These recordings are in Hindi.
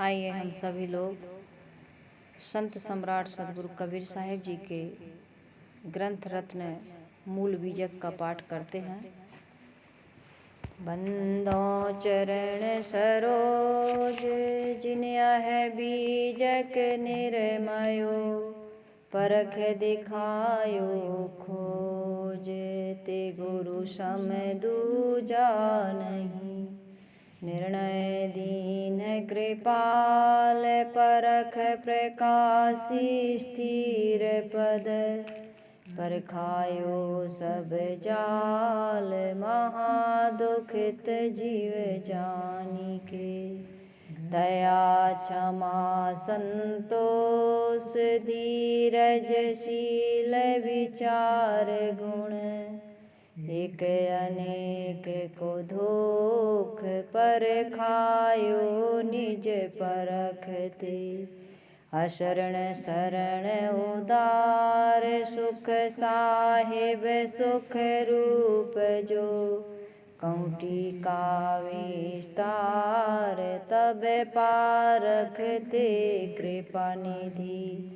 आइए हम सभी लोग संत सम्राट सदगुरु कबीर साहिब जी के ग्रंथ रत्न मूल बीजक का पाठ करते हैं। बंदो चरण सरोज जिन्या है बीजक निर्मयो, परख दिखायो खोज ते गुरु सम दूजा नहीं। निर्णय दीन कृपाल परख प्रकाशी स्थिर पद, परखायो सब जाल महादुखित जीव जानी के। दया क्षमा संतोष धीरज शील विचार गुण, एक अनेक को दुख परखायो निज परखते। अशरण शरण उदार सुख साहिब सुख रूप जो, कौटी का विस्तार तब पारखते कृपा निधि।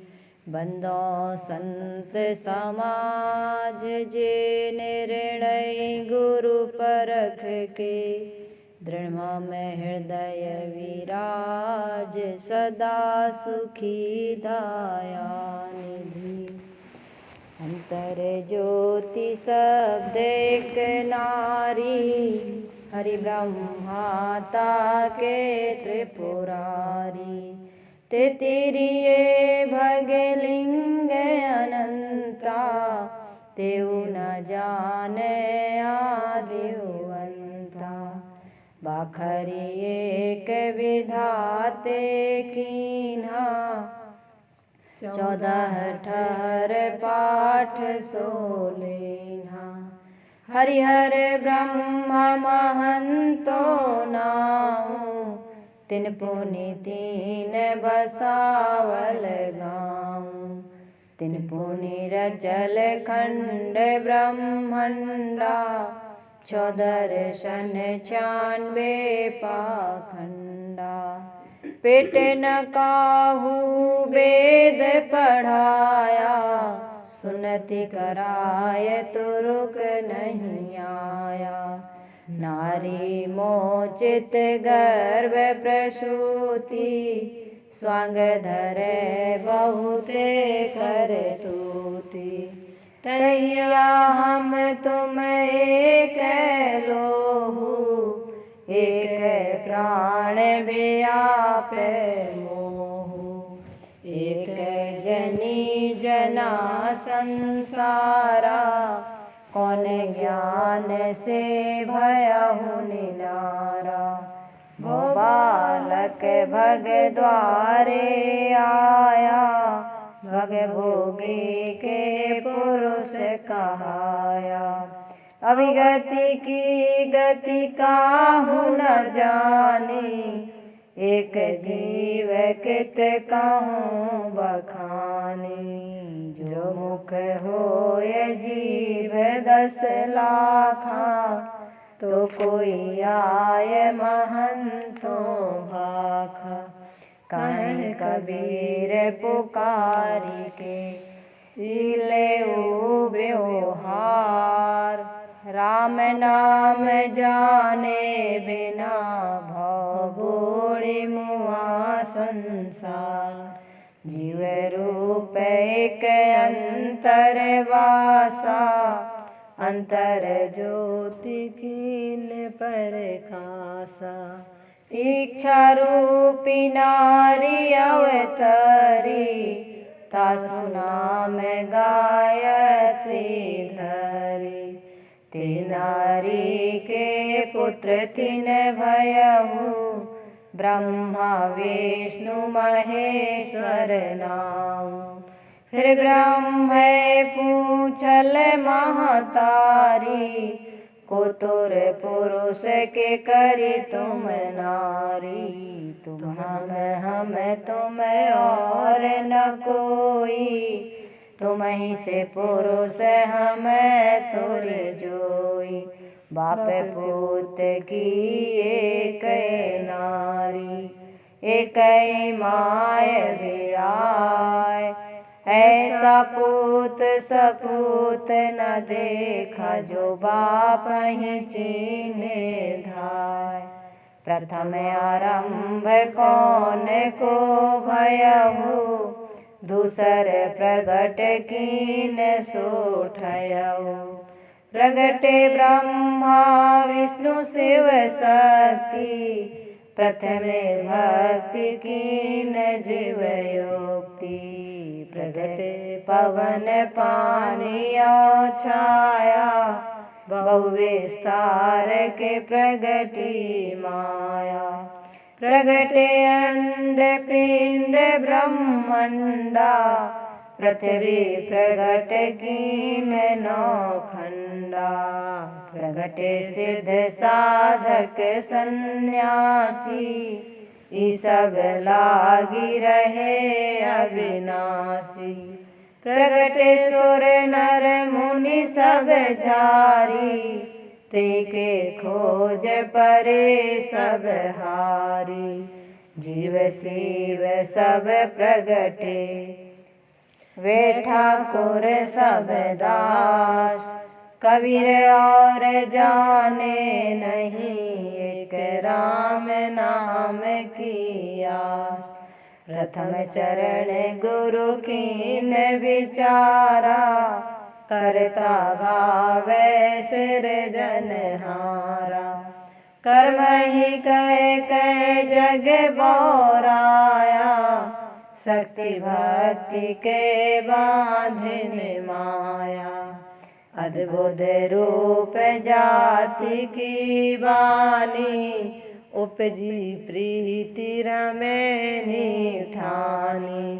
बंदो संत समाज जे निर्णय गुरु परख के, दृढ़ में हृदय विराज सदा सुखी दया निधि। अंतर ज्योति शब्द एक नारी, हरि ब्रह्माता के त्रिपुरारी। तेतिरिये भगलिंग अनंता, तेउ न जाने आदिवंता। बाखरी एक विधाते कीन्हा, 14 ठहर पाठ सोलेन्हा। हरिहर ब्रह्मा महंतो नाऊ, तिन पुनि तीन बसावल गाऊं। तिन पुनि रचल खंड ब्रह्मंडा, 14 दर्शन 96 पाखंडा। पेट न काहू वेद पढ़ाया, सुनति कराय तुरुक नहीं आया। नारी मोचित गर्भ प्रसूति, स्वांग धरे बहुते करतूति। तैया हम तुम एक लोहू, एक प्राण व्याप मोहू। एक जनी जना संसारा, कौन ज्ञान से भयहु निनारा। वो बालक भग द्वारे आया, भग भोगी के पुरुष कहाया। अभिगति की गति काहू न जानी, एक जीव कित कहूँ बखानी। जो मुख होय जीव 10 लाखा, तो कोई आय महंतो भाखा। कहीं कबीर पुकारी के, ले व्यवहार। राम नाम जाने बिना, भव बूढ़ी मुआ संसार। जीव रूप एक अंतर वासा, अंतर ज्योति कीन पर खासा। इच्छा रूपी नारी अवतरी, तासु नाम गायत्री धरी। ते नारी के पुत्र तिन भयहु, ब्रह्मा विष्णु महेश्वर नाऊ। फिर ब्रह्म पूछल महतारी, को तुर पुरुष के करी तुम नारी। तुम हम तुम और न कोई, तुम ही से पुरुष हम तुर जोई। बाप पूत की एक नारी, एकई माय बिराय। ऐसा पूत सपूत न देखा, जो बाप ही चीन्हे धाय। प्रथम आरंभ कौन को भयहु, दूसर प्रगट कीन सोठयहु। प्रगटे ब्रह्मा विष्णु शिव शक्ति, प्रथमे भक्ति कीन जीव योक्ति। प्रगटे पवन पानी और छाया, बहु विस्तार के प्रगटी माया। प्रगटे अंड पिंड ब्रह्मंडा, पृथ्वी प्रगट कीन नौ खंडा। प्रगटे सिद्ध साधक सन्यासी, ई सब लागी रहे अविनाशी। प्रगटे सुर नर मुनि सब झारी, ते के खोज परे सब हारी। जीव शिव सब प्रगटे, वे ठाकुर सब दास। कबीर और जाने नहीं, एक राम नाम की आस। प्रथम चरण गुरु कीन विचारा, करता गावे सिरजनहारा। कर्म ही कह जग बोराया, शक्ति भक्ति के बांधन माया। अद्भुत रूप जाति की वाणी, उपजी प्रीति रमेनी ठानी।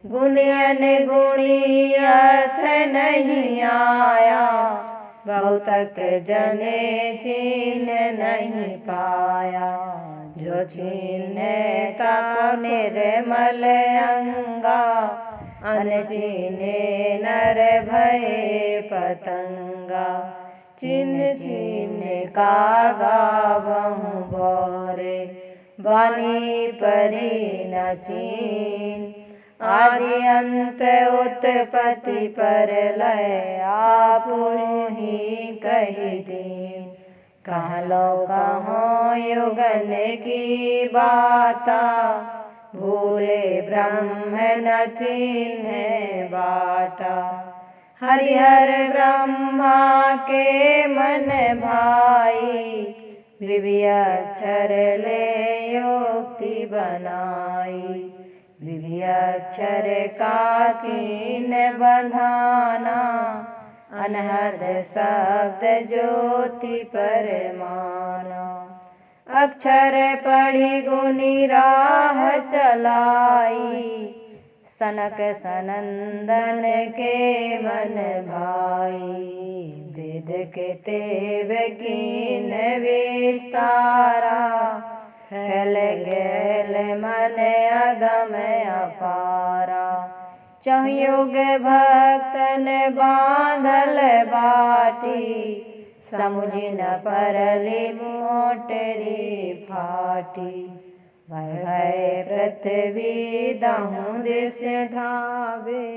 गुणियन गुणी अर्थ नहीं आया, बहुतक जने चीन नहीं पाया। जो चीने ताको निर्मल अंगा, अनचीने नर भय पतंगा। चिन्ह चिन्ह का गावहु बोरे, वाणी परी न चीन। आदि अंत उत्पत्ति पर लय, आपु ही कही दीन। कह लो कहो युगन की बाता, भूले ब्रह्म न चिन्ह बाटा। हरिहर ब्रह्मा के मन भाई, विवि अक्षर ले युक्ति बनाई। विवि अक्षर का कीन बंधाना, अनहद शब्द ज्योति परमाना। अक्षर पढ़ी गुनी राह चलाई, सनक सनंदन के मन भाई। वेद के तेव कीन विस्तारा, फैल गैल मन अगम अपारा। चहुयुग भक्तन बांधल बाटी, समुझी न परली मोटरी फाटी। भय भय पृथ्वी दहु दिस धावे,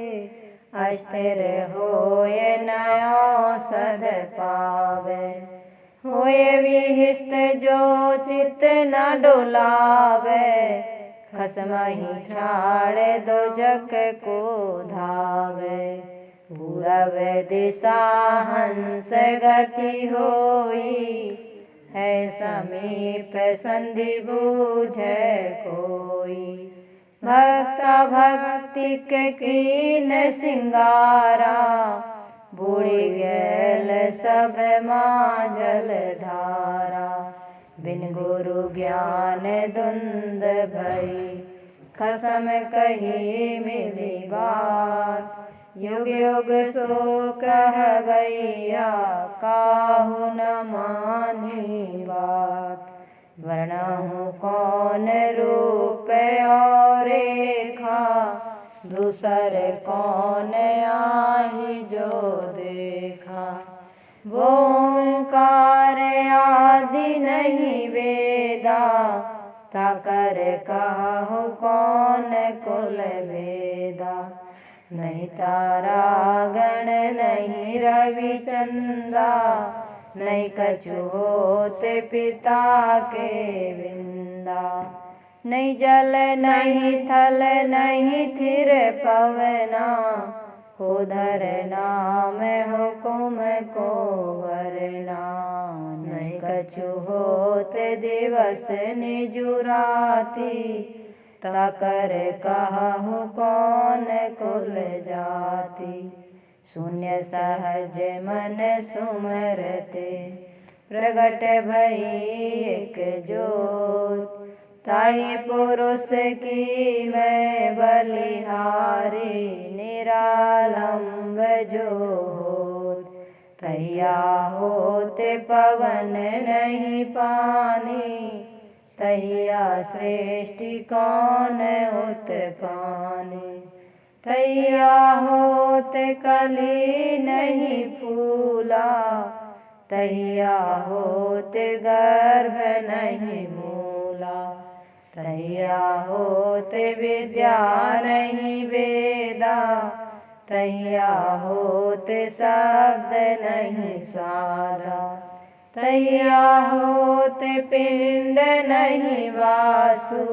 अस्थिर होए न औषध पावे। होए विहिस्त जो चित न डुलावे, खसमहि छाड़ दो जग को धावे। पूरब दिशा हंस गति होई, है समीप संधि बूझे कोई। भक्ता भक्ति के कीन सिंगारा, बूढ़ी गैल सब मांझल धारा। बिन गुरु ज्ञान धुंध भई, खसम कही मिली बात। युग युग सो कहबैया, काहू न मानी बात। वर्णहु कौन रूप और रेखा, दूसर कौन आही जो देखा। वो ओंकार आदि नहीं वेदा, ताकर कहु कौन कुल भेदा। नहीं तारा गण नहीं रवि चंदा, नहीं कछु होते पिता के विंदा। नहीं जल नहीं थल नहीं थिर पवना, उधर नाम हुकुम को वरना। नहीं कछु होते दिवस निजुराती, ताकर कहु कौन कुल जाति। शून्य सहज मन सुमरते, प्रगट भई एक जोत। ताई पुरुष की मैं बलिहारी, निरालंब जो होत। तैया होते पवन नहीं पानी, तैया सृष्टि कौन उत्पानी। तैया होते कली नहीं फूला, तैया होते गर्भ नहीं मूला। तैया होते विद्या नहीं वेदा, तैया होते शब्द नहीं स्वादा। तैया होते पिंड नहीं वासु,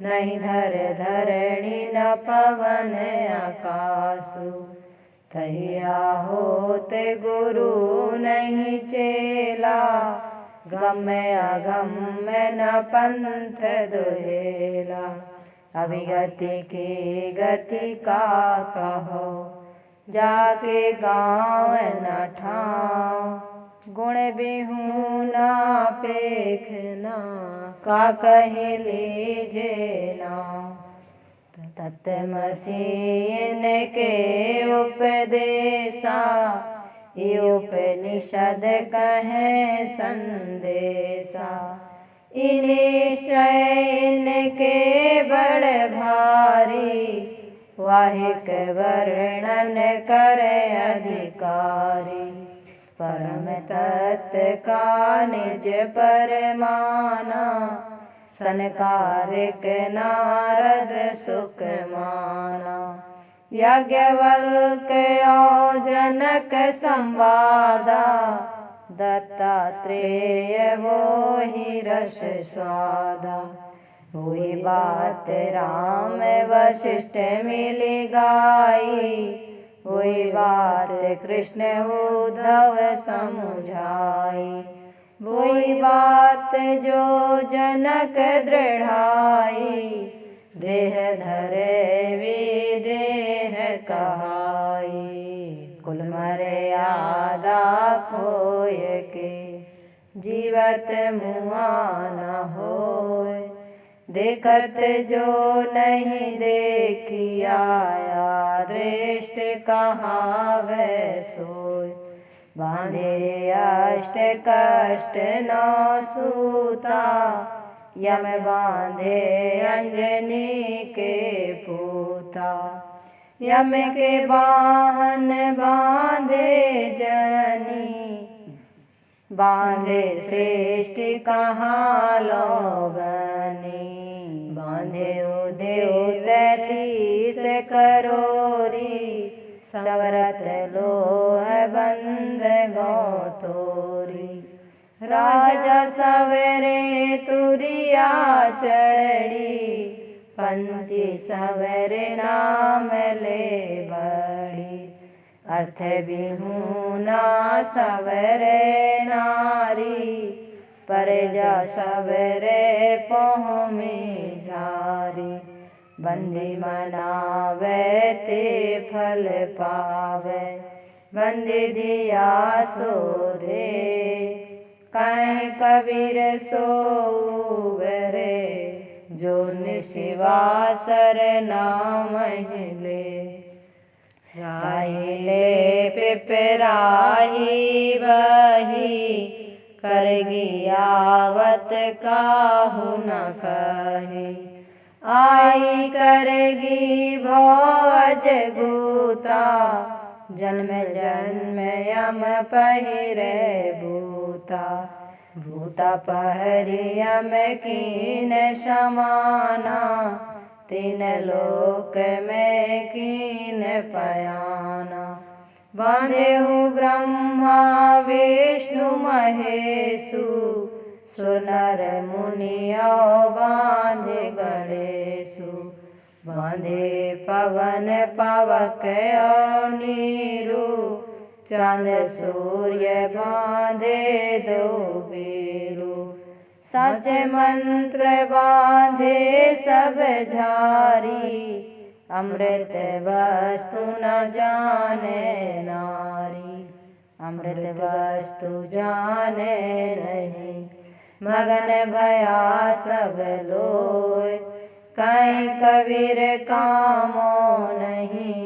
नहीं धर धरणी न पवन आकाशु। तैया होते गुरु नहीं चेला, गम्य अगम्य न पंथ दुहेला। अभिगति की गति का कहो, जाके गाँव न ठाव। गुण बिहुना पेखना, का कहे लीजे नाम। तत्मसीन के उपदेशा, ये उपनिषद कहे संदेशा। निश्चय इनके बड़ भारी, वाहिक वर्णन करे अधिकारी। परम तत्व का निज परमाना, सनकारिक नारद सुख माना। याज्ञवल्क्य और जनक संवादा, दत्तात्रेय वो ही रस स्वादा। हुई बात राम वशिष्ठ मिली गाई, हुई बात कृष्ण उद्धव समुझाई। वही बात जो जनक दृढ़ाई, देह धरे विदेह कहाई। कुल मर्यादा खोय के, जीवत मुआ न होय। देखत जो नहीं देखिया, दृष्ट कहावै सोय। बांधे अष्ट कष्ट नौ सूता, यम बांधे अंजनी के पूता। यम के वाहन बांधे जनी, बांधे सृष्टि कहाँ लोगनी। बांधे उदेव 33 करोरी, सवरत लोह बंद गौतोरी। राजा सवेरे तुरिया चढ़ी, पंथी सवेरे नाम ले बड़ी। अर्थ बिहुना सवेरे नारी, परजा सवेरे पहुँमी झारी। बंदी मनावे ते फल पावे, बंदी दिया सो दे। कहीं कबीर सोवरे, जो निशिवासर नाम ले। राही ले पिपराही बही, करगी आवत काहू न कही। आई करेगी भोज गूता, जन्म जन्म यम पहिरे बूता। भूत पहरिया में कीन समाना, तीन लोक में कीन पयाना। बांधे हो ब्रह्मा विष्णु महेशु, सुर नर मुनियो बांधे गणेशु। बांधे पवन पावक और नीरु, चांद सूर्य बांधे दो बेरु। साचे मंत्र बांधे सब झारी, अमृत वस्तु न जाने नारी। अमृत वस्तु जाने नहीं, मगन भया सब लोय। कहीं कबीर कामो नहीं,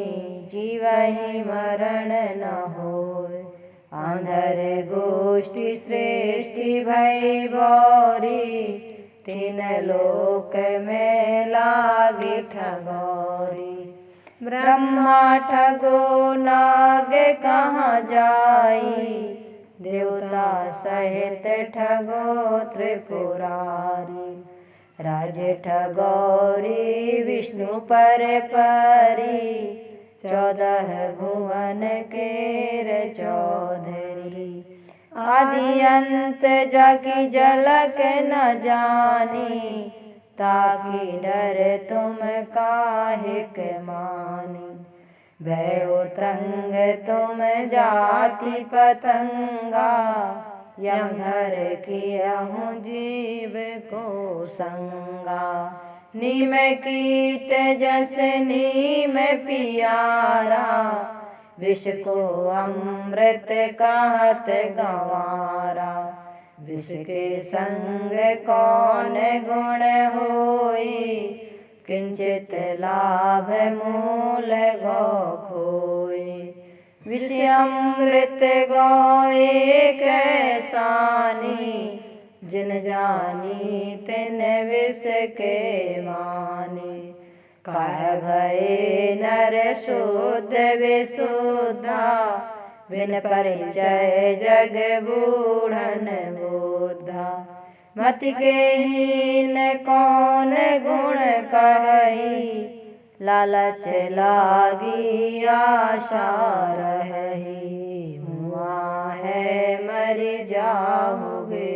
जीवहि मरण न होय। आंधर गोष्ठी श्रेष्ठी भई बौरी, तीन लोक में लागी ठगौरी। ब्रह्मा ठगो नाग कहाँ जाई, देवता सहित ठगो त्रिपुरारी। राज ठगौरी विष्णु पर परी, 14 भुवन केर चौधरी। आदि अंत जाकी झलक न जानी, ताकि डर तुम काहे के मानी। भयो तंग तुम जाति पतंगा, यमधर किया हूँ जीव को संगा। नीम कीट जस नीम पियारा, विष को अमृत कहत गंवारा। विष के संग कौन गुण होई, किंचित लाभ मूल गो खोई। विष अमृत गो एक सानी, जिन जानी तिन विष के मानी। कह भये नर शुद्ध विशुद्धा, बिन परिचय जग बूढ़न बुद्धा। मत के हीन कौन गुण कही, लालच लागी आशा रही। मुआ है मरि जाओगे,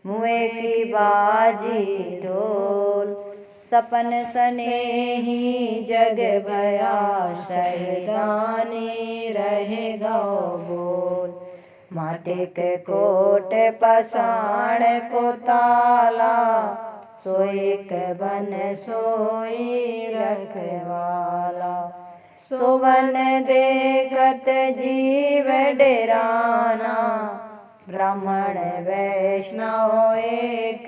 मुए की बाजी ढोल। सपन सनेही जग भया, शैतानी रहेगा बोल। माटी के कोट पसाण को ताला, सोई के बन सोई रखवाला। सोवन देखत जीव डेराना, ब्राह्मण वैष्णव एक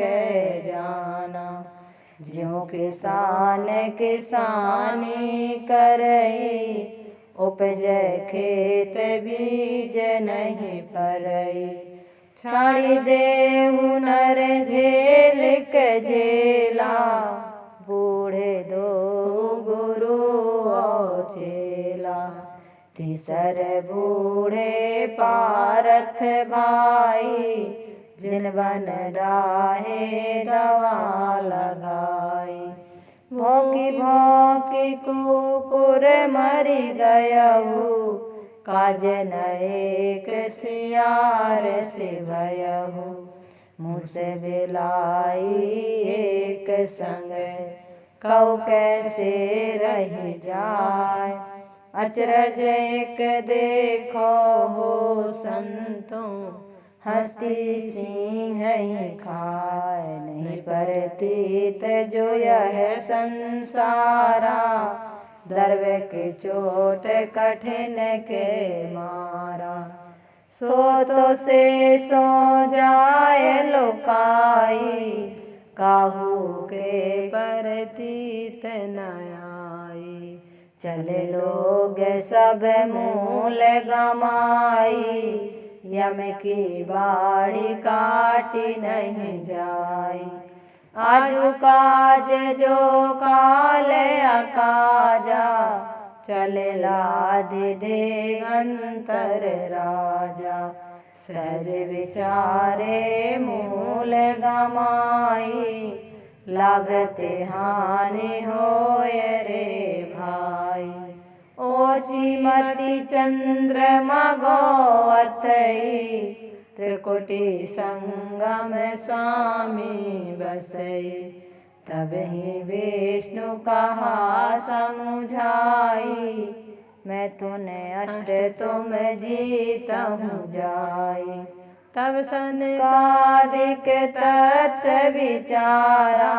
जाना। ज्यों किसान किसानी करई, उपजै खेत बीज नहीं परई। छाड़ी देहु नर झेल के झेला, बूढ़े दो गुरु और चेला। तीसर बूढ़े पारथ भाई, जिन बन डाहे दवा लगाई। भौंकी भौंकी कुकुर मरि गयहु, काज न एक सियार सिवयहु। मूस बिलाई एक संग, कौ कैसे रही जाय। अचरज एक देखो हो संतों, हस्ती सिंह ही खाए। नहीं परतीत जो यह संसारा, दर्व के चोट कठिन के मारा। सो तो से सो जाए लोकाई, काहू के परतीत न आई। चले लोग सब मूल गमाई, यम की बाड़ी काटी नहीं जाई। आजु काज जो काल अकाजा, चले लादि देगंतर राजा। सहज विचारे मूल गमाई, लागते हानि होय रे भाई। ओची मति चंद्रमा गोअथई, त्रिकुटी संगम स्वामी बसई। तब ही विष्णु कहा समुझाई, मैं तूने अष्ट तुम जीतहूँ जाई। तब सनकादिक तत्व विचारा,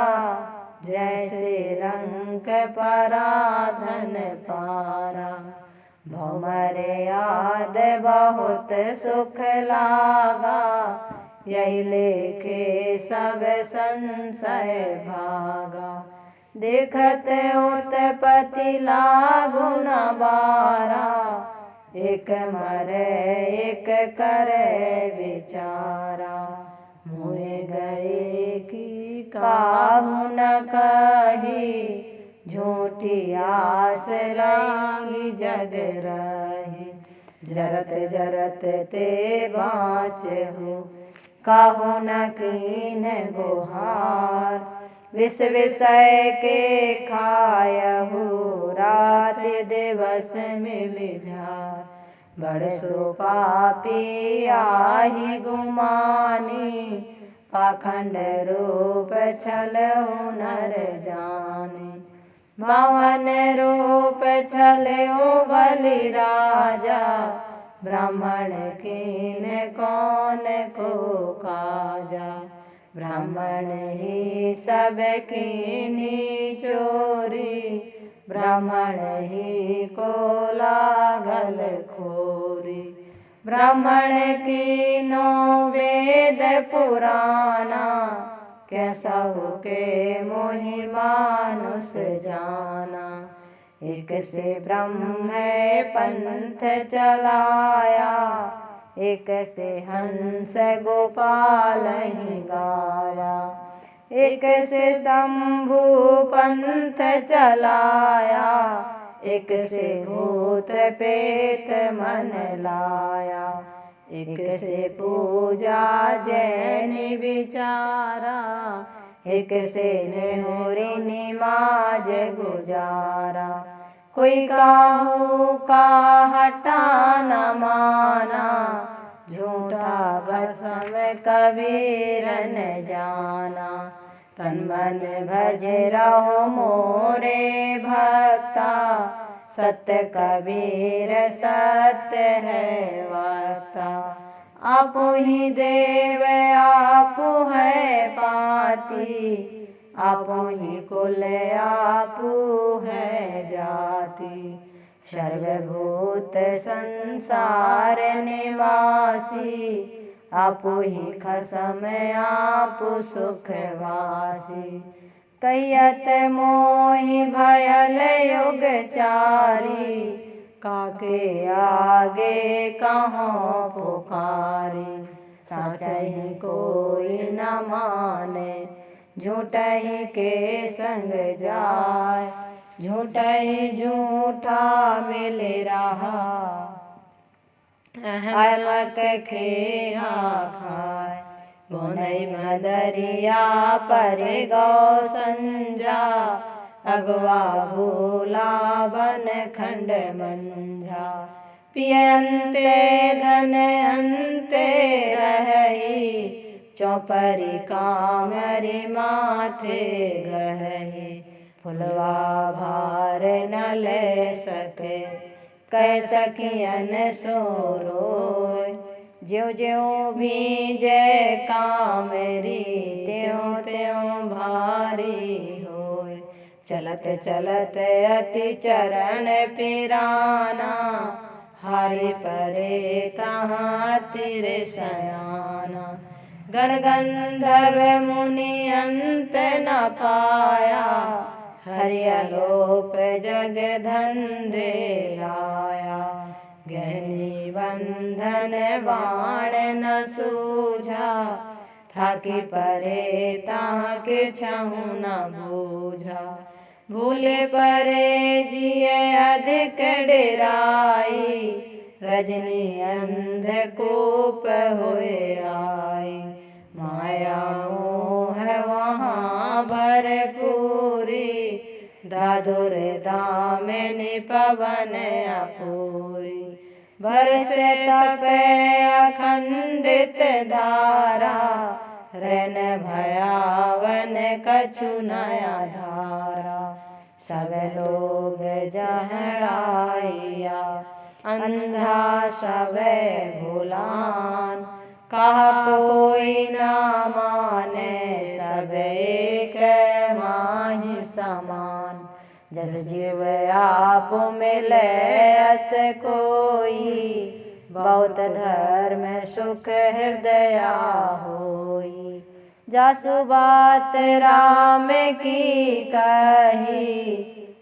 जैसे रंक पराधन पारा। भौमर्याद बहुत सुख लागा, यही लेखे सब संशय भागा। देखत उत्पत्ति लागु न बारा, एक मरे एक करे विचारा। मुए गए की काहू न कही, झूठी आस लागी जग रही। जरत जरत ते बाँचहु, काहू न कीन गुहार। विष विषय के खायहु, रात दिवस मिल झार। बड़ सो पापी आही गुमानी, पाखंड रूप छलहु नर जानी। बावन रूप छलहु बलि राजा, ब्राह्मण कीन कौन को काजा। ब्राह्मण ही सब कीनी चोरी, ब्राह्मण ही को लागल खोरी। ब्राह्मण कीनो वेद पुराना, कैसहु के मोहि मानुष जाना। एक से ब्रह्म पंथ चलाया, एक से हंस गोपाल ही गाया। एक से शंभु पंथ चलाया, एक से भूत प्रेत मन लाया। एक से पूजा जैन विचारा, एक से नेहुरी निमाज गुजारा। कोई काहू का हटा न माना, झूठा भस्म कबीर न जाना। तन मन भज रहो मोरे भक्ता, सत्य कबीर सत्य है वक्ता। आपु ही देव आपु है पाती, आपु ही कुल आपु है जाति। सर्वभूत संसार निवासी, आपु ही खसम आपु सुखवासी। कहियत मोहि भयल युग चारी, काके आगे कहाँ पुकारी। साचहि कोई न माने, झूठहि के संग जाय। झूठहि झूठा मिल रहा, अहमक खेहा खाय। बोनई मदरिया पर गौ संजा, अगवा भूला बन खंड मंझा। पिय अंते धन अंते रही, चौपरी कामरी माथे गही। फुलवा भार न ले सके, कह सखियन सो रोय। ज्यों ज्यों भीजे कामरी, त्यों त्यों भारी होय। चलत चलत अति चरण पिराना, हारि परे तहाँ तिर सयाना। गण गंधर्व मुनि अंत न पाया, हरियलोप जग धंधे लाया। गहनी बंधन बाण न सूझा, थाकी परे ताह के छहु न बूझा। भूले परे जिये अधिक डेराई, रजनी अंधकूप होए आई। माया मोह वहाँ भरपूरी, दादुर दामिनी पवन अपूरी। बरसे तपे अखंडित धारा, रन भयावन कछु नया धारा। सब लोग जहड़ाइया, अंधा सब भुलान। कहा कोई ना माने, सब एक माही समान। जस जीव आप मिले अस कोई, बहुत धर्म सुख हृदया होई। जासु बात राम की कही,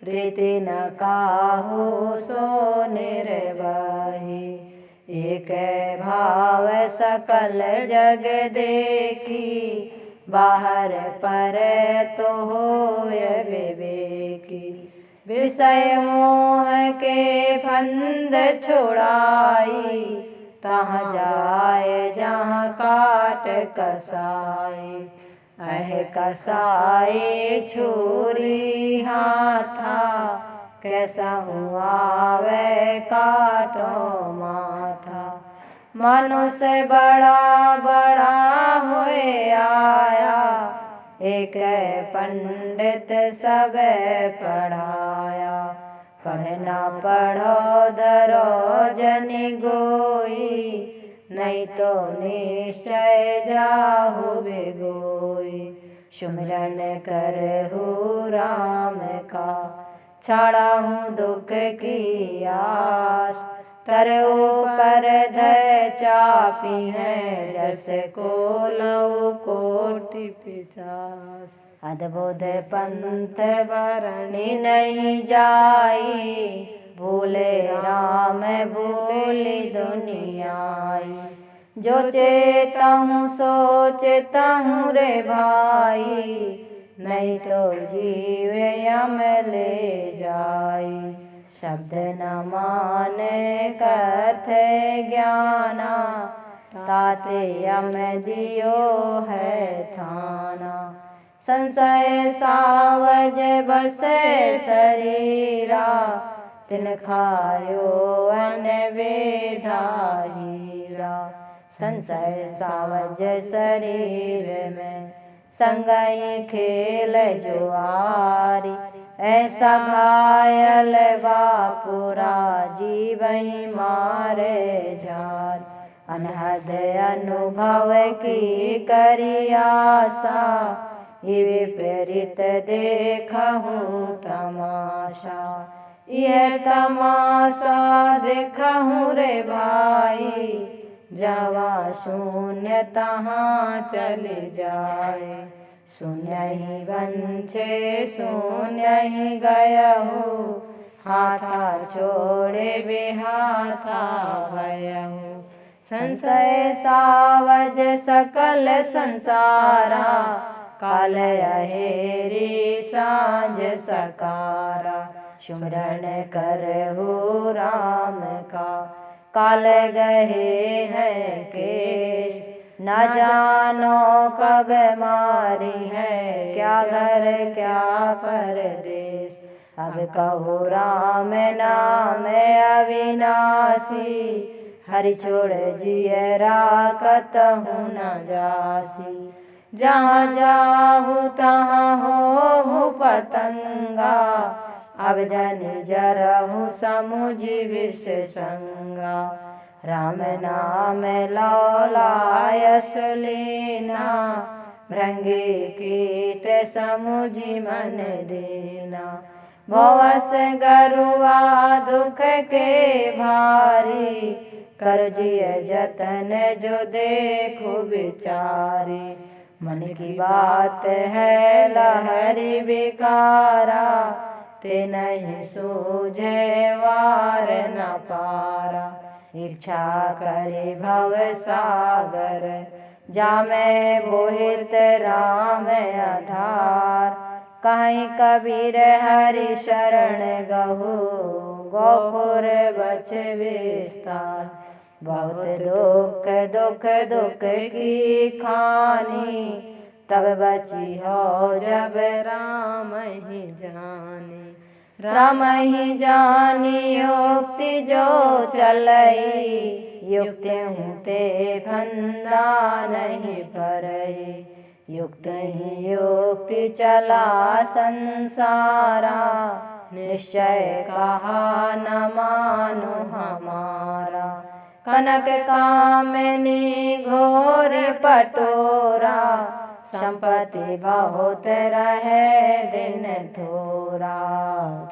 प्रीति न काहू सो निर्वाही। एक भाव सकल जग देखी, बाहर पर तो होय विवेकी। विषय मोह के फंद छुड़ाई, तहाँ जाए जहाँ काट कसाई। अह कसाई छुरी हाथा, कैसा हुआ वे काटो माथा। मनुष्य बड़ा बड़ा होए आया, एक पंडित सब पढ़ाया। पढ़ना पढ़ो धरो जनि गोई, नहीं तो निश्चय जाहु बेगोई। सुमिरन करहु राम का, छाड़ा हूँ दुख की आस। तरऊ पर धय चापी है, जस को लऊ कोटि पिचास। अद्भुत पंथ वरणी नहीं जाई, भूले राम भूली दुनियाई। जो चेतहूँ सोचतहूँ रे भाई, नहीं तो जीव यम ले जाई। शब्द न माने कथे ज्ञाना, ताते यम दियो है थाना। संशय सावज बसे शरीरा, तिन खायो अन वेदा हीरा। संशय सावज शरीर में, संगई खेल जुआरी। ऐसा घायल बापुरा, जीवई मारे झार। अनहद अनुभव की करी आशा, ये विपरीत देखहूँ तमाशा। यह तमाशा देखहूँ रे भाई, जहाँ शून्य तहाँ चले जाए। शून्य ही बंछे शून्य ही गयहु, हाथा छोड़े बेहाथा भयहु। संशय सावज सकल संसारा, काल अहेरी सांझ सकारा। सुमिरन करहु राम का, काल गहे हैं केश। न जानो कब मारी है, क्या घर क्या परदेश। अब कहु राम नाम अविनाशी, हरि छोड़ जिय राकतहु न जासी। जहाँ जाहु तहाँ होहु पतंगा, अब जन जरहु समुझि विष संगा। राम नाम लौलायस लेना, भृंगी कीट समुझि मन देना। भवस गरुआ दुख के भारी, कर जिय जतन जो देखो बिचारी। मन की बात है लहरी बिकारा, ते नहीं सूझे वार न पारा। इच्छा करे भव सागर, जामे मोहित राम आधार। कहीं कबीर हरि शरण गहु, गोखुर बच विस्तार। बहुत दुख दुख दुख की खानी, तब बची हो जब राम ही जानी। राम ही जानी युक्ति जो चलई, युक्ति ते फंदा नहीं परई। युक्त ही युक्ति चला संसारा, निश्चय कहा न मानो हमारा। कनक कामिनी घोर पटोरा, संपत्ति बहुत रहे दिन थोरा।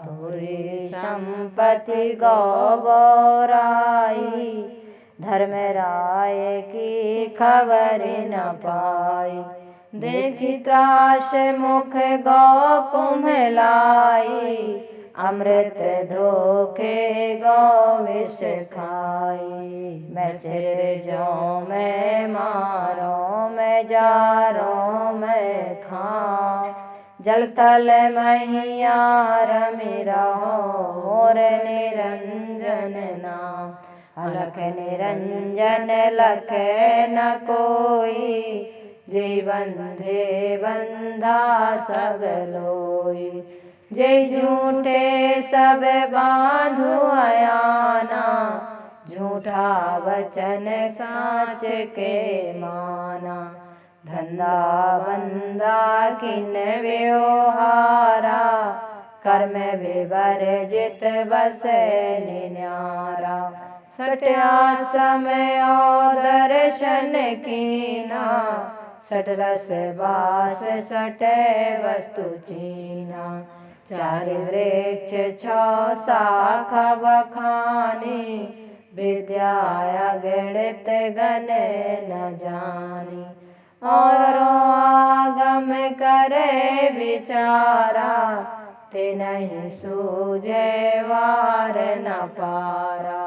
थोरी संपत्ति गौराई, धर्मराय की खबर न पाई। देखी त्रास मुख गौ कुम्हलाई, अमृत धोखे गौ विष खाई। मैं सिर जो मैं मारो, मैं जारो मैं खाऊं। जल थल मैया रमि रहो, मोर निरंजन नाम। अलख निरंजन लख न कोई, जीवन दे बंधा सब लोई। जय झूठे सब बांधु अयाना, झूठा वचन साच के माना। धंधा बंदा किन व्यवहारा, कर्म विवर्जित बस निन्यारा। सठ आश्रम और दर्शन कीना, सठ रस बास सठ वस्तु चीना। चार वृक्ष छो शाखा बखानी, विद्या गणित गण न जानी। और आगम करे विचारा, ते नहीं सूझे वार न पारा।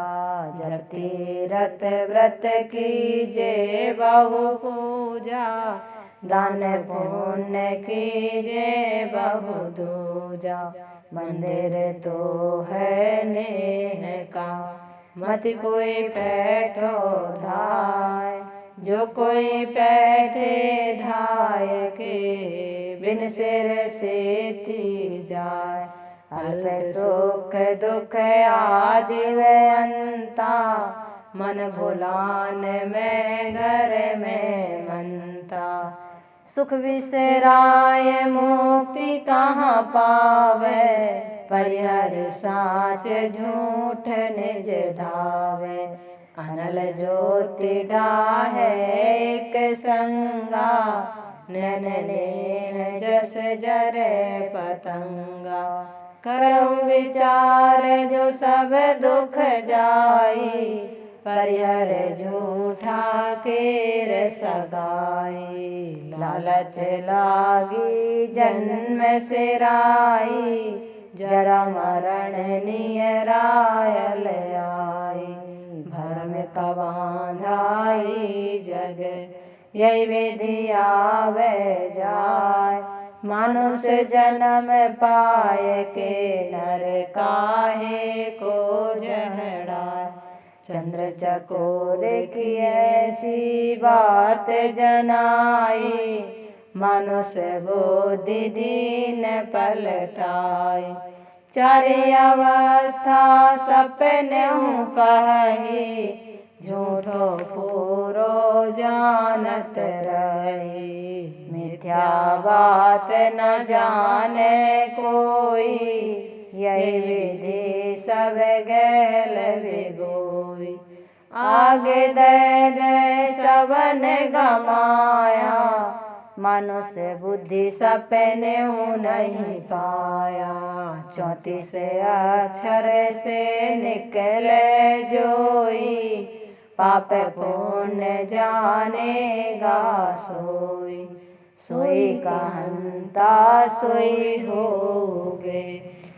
जब तीरथ व्रत कीजे बहु पूजा, दान पुण्य कीजे बहु दूजा। मंदिर तो है नेह का, मत कोई पैठो धाय। जो कोई पैठे धाय के, बिन सिर सेती जाय। अल्प सुख दुख आदि व अंता, मन भुलान में घर में मनता। सुख विसराय मुक्ति कहाँ पावे, परिहर साच झूठ निज धावे। अनल ज्योति डाहे एक संगा, नैन नेह जस जरे पतंगा। करहु विचार जो सब दुख जाई, परिहर झूठा केर सगाई। लालच लागी जन्म सिराई, जरा मरण नियरायल आई। भरम कबांधाई जग, यही विधि आवे जाय। मनुष्य जन्म पाए के, नर काहे को जहड़ाय। चंद्र चकोर की ऐसी बात जनाई, मनुष्य बुद्धि दीन पलटाई। चारि अवस्था सपनहु कही, झूठो पूरो जानत रही। मिथ्या बात न जाने कोई, यही विधि सब गैल विगोई। आगे दे दे सबन गमाया, मनुष्य बुद्धि सपनहु नहीं पाया। 34 अक्षर से निकले जोई, पाप पुण्य जानेगा सोई। सोई कहता सोई होगे,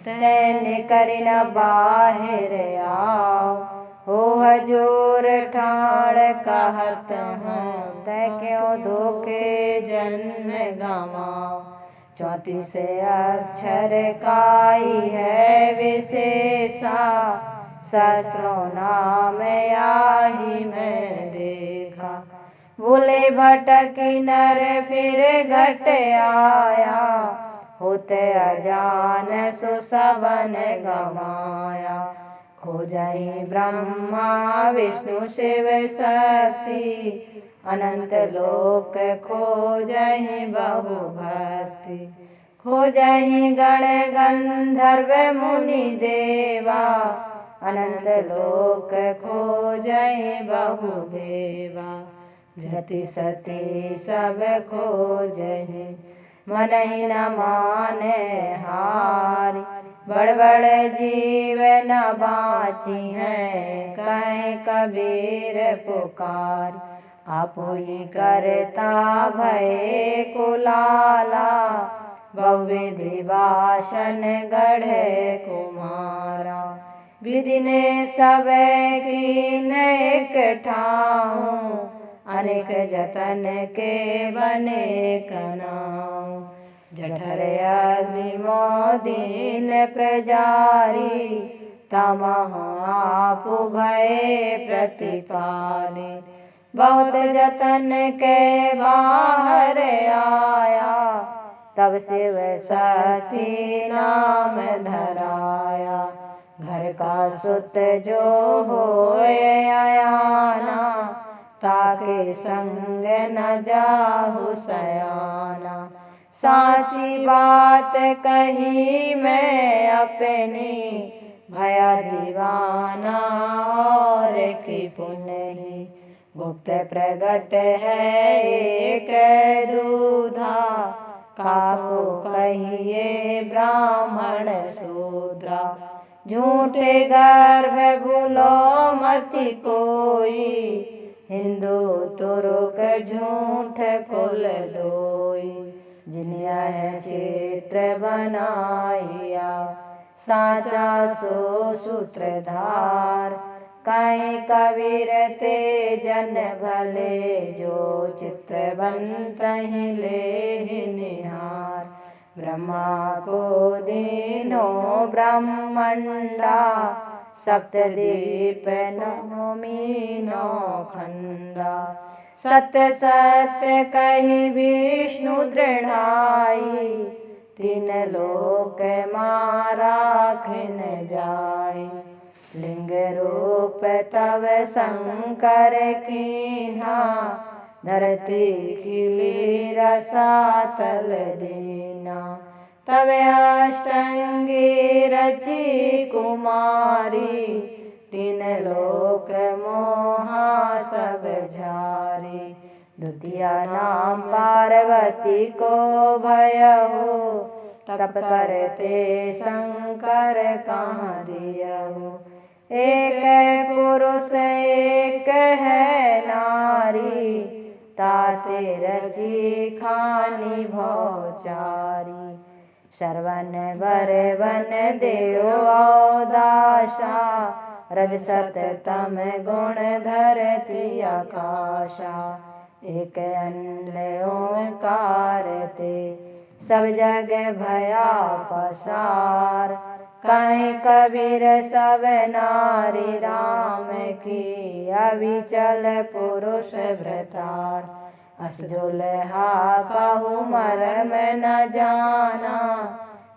तैन करि न बाहिर आओ। हो हजूर ठाड़ कहत हूँ, तै क्यों धोखे जन्म गवाओ। 34 अक्षर काई है विशेषा, सहस्रों नाम याही मैं देखा। भूले भटकी नर फिर घट आया, होते अजान सो सबन गमाया। खोजहि ब्रह्मा विष्णु शिव शक्ति, अनंत लोक खोजहि बहु भक्ति। खोजहि गण गंधर्व मुनि देवा, अनंत लोक खोजहि बहु भेवा। जति सती सब खोजहि, मनहि न माने हारि। बड़ बड़ जीव न बाची हैं, कहे कबीर पुकार। आपुई करता भय कुलाला, बहुविधि वासन गढ़े कुमारा। विधि ने सब कीन एक ठाऊं, अनेक जतन के बने कनाऊं। जठर अग्नि मोदीन प्रजारी, तमह आप भय प्रतिपाली। बहुत जतन के बाहर आया, तब शिव शक्ति नाम धराया। घर का सुत जो होए अयाना, ताके संग न जाहु सयाना। साची बात कही मैं अपनी, भया दीवाना और की पुण्य। गुप्त प्रगट है एक दूधा, काको कहिए ब्राह्मण शूद्रा। झूठे गर्भ भूलो मति कोई, हिंदू तुर्क झूठ कुल दोई। जिन्हें चित्र बनाइया, साचा सो सूत्रधार। कहीं कबीर ते जन भले, जो चित्र बनत ही ले निहार। ब्रह्मा को दीनो ब्रह्मंडा, सप्तद्वीप नवमी नौ खंडा। सत्य सत्य कही विष्णु दृढ़ाई, तीन लोक मारा खिन जाई। लिंग रूप तव शंकर कीन्हा, धरती खिली रसातल दीना। तब अष्टांगी रची कुमारी, तीन लोक मोहा सब झारी। द्वितीया नाम पार्वती को भयहु, तप करते शंकर कहाँ दियहु। एक पुरुष एक है नारी, ताते रची खानी भौचारी। श्रवण वर वन देव औदाशा, रजसत तम गुण धरती आकाशा। एक अन्य ओंकार ते, सब जग भया पसार। कहीं कबीर सब नारी राम की, अविचल पुरुष व्रतार। अस जो लहा कहु मर्म न जाना,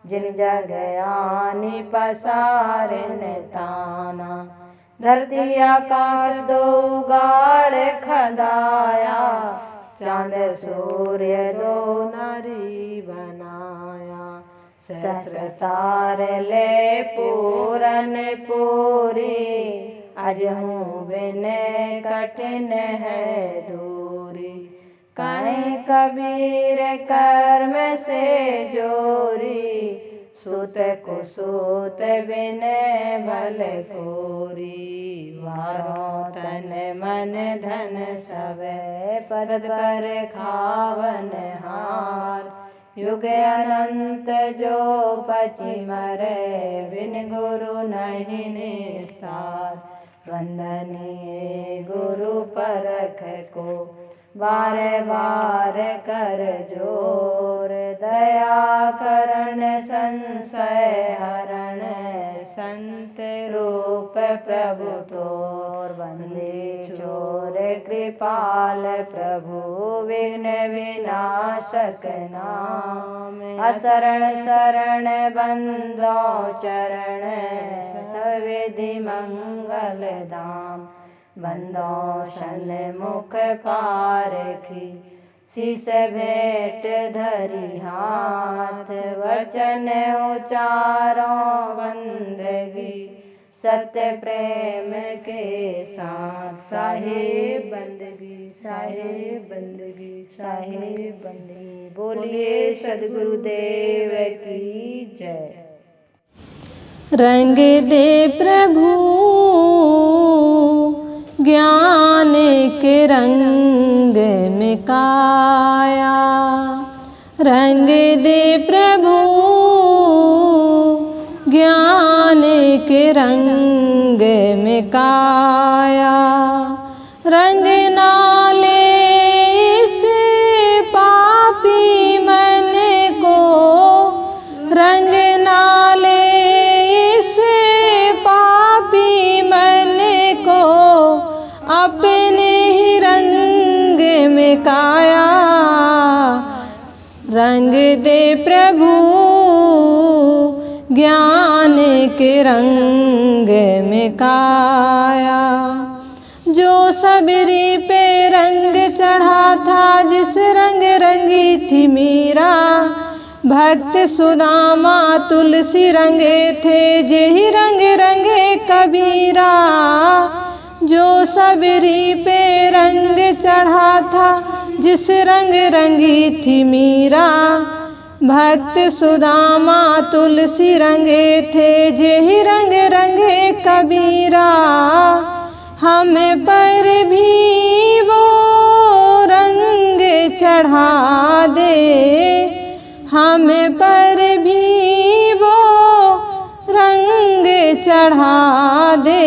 जिन जग आनी पसारिन ताना। धरती आकाश दो गाड़ खदाया, चांद सूर्य दो नारी बनाया। सहस्त्र तार ले पूरन पूरी, अजहू बिन कठिन है दूरी। कहीं कबीर कर्म से जोरी, सुत को सूत बिन बल कोरी। वारों तन मन धन सब, पद पर खावन हार। युग अनंत जो पची मरे, बिन गुरु नहीं निस्तार। वंदनीय गुरु परख को, बार बार कर जोर, दया करण संशय हरण, संत रूप प्रभु तोर, बंदे चोर कृपाल प्रभु, विघ्न विनाशक नाम, असरण शरण बंदो चरण, सविधि मंगल धाम, बंदो सन्मुख पारखी, शीस भेंट धरि हाथ, वचन उचारो बंदगी, सत्य प्रेम के साथ, साहिब बंदगी साहिब बंदगी साहिब बंदगी। बोलिए सद्गुरुदेव की जय। रंग दे प्रभु ज्ञान के रंग में काया, रंग दे प्रभु ज्ञान के रंग में काया, रंग नाले इस पापी मन को, रंग नाले इस पापी मन को, अपने ही रंग में काया, रंग दे प्रभु ज्ञान के रंग में काया। जो सबरी पे रंग चढ़ा था, जिस रंग रंगी थी मीरा, भक्त सुदामा तुलसी रंगे थे, जेहि रंग रंगे कबीरा। जो सबरी पे रंग चढ़ा था, जिस रंग रंगी थी मीरा, भक्त सुदामा तुलसी रंगे थे, जेहि रंग रंगे कबीरा। हम पर भी वो रंग चढ़ा दे, हम पर भी वो रंग चढ़ा दे,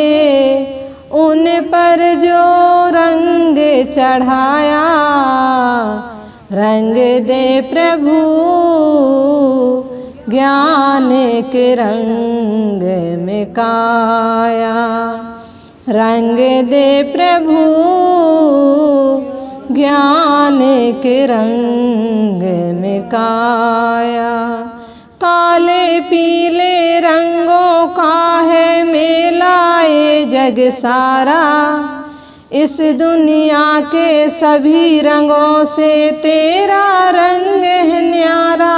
उन पर जो रंग चढ़ाया, रंग दे प्रभु ज्ञान के रंग में काया, रंग दे प्रभु ज्ञान के रंग में काया। काले पीले रंगों का है मेला ये जग सारा, इस दुनिया के सभी रंगों से तेरा रंग है न्यारा।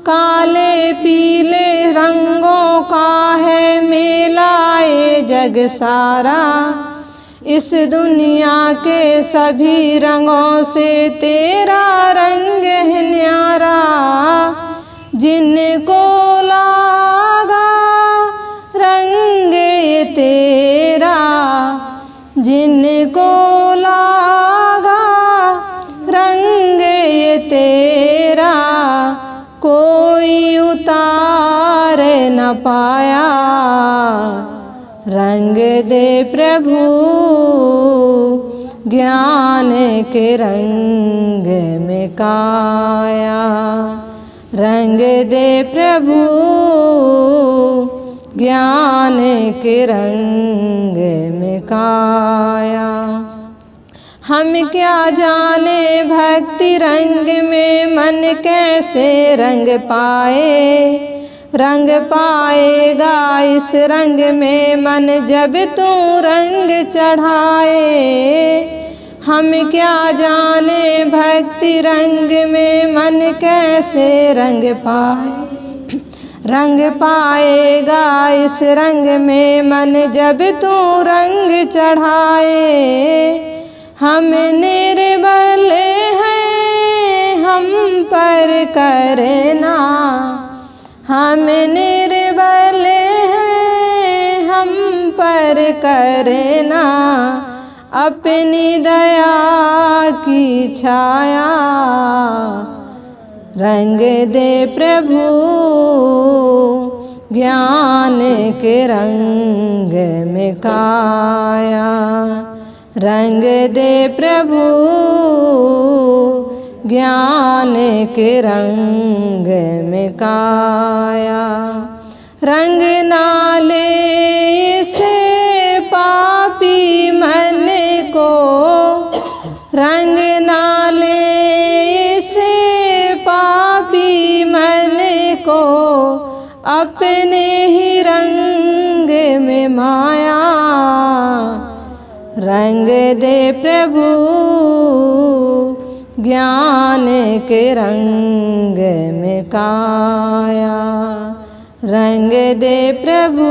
काले पीले रंगों का है मेला ये जग सारा, इस दुनिया के सभी रंगों से तेरा रंग है न्यारा। जिनको लागा रंग ये तेरा, जिनको लागा रंग ये तेरा, कोई उतार न पाया, रंग दे प्रभु ज्ञान के रंग में काया, रंग दे प्रभु ज्ञान के रंग में काया। हम क्या जाने भक्ति रंग में मन कैसे रंग पाए, रंग पाएगा इस रंग में मन जब तू रंग चढ़ाए। हम क्या जाने भक्ति रंग में मन कैसे रंग पाए, रंग पाएगा इस रंग में मन जब तू रंग चढ़ाए। हम निर्बल हैं हम पर करना, हम निर्बल हैं हम पर करना, अपनी दया की छाया, रंग दे प्रभु ज्ञान के रंग में काया, रंग दे प्रभु ज्ञान के रंग में काया। रंग नाले से पापी मन को, रंग नाले से पापी मन को अपने ही रंग में माया। रंग दे प्रभु ज्ञान के रंग में काया। रंग दे प्रभु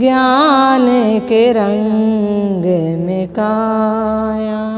ज्ञान के रंग में काया।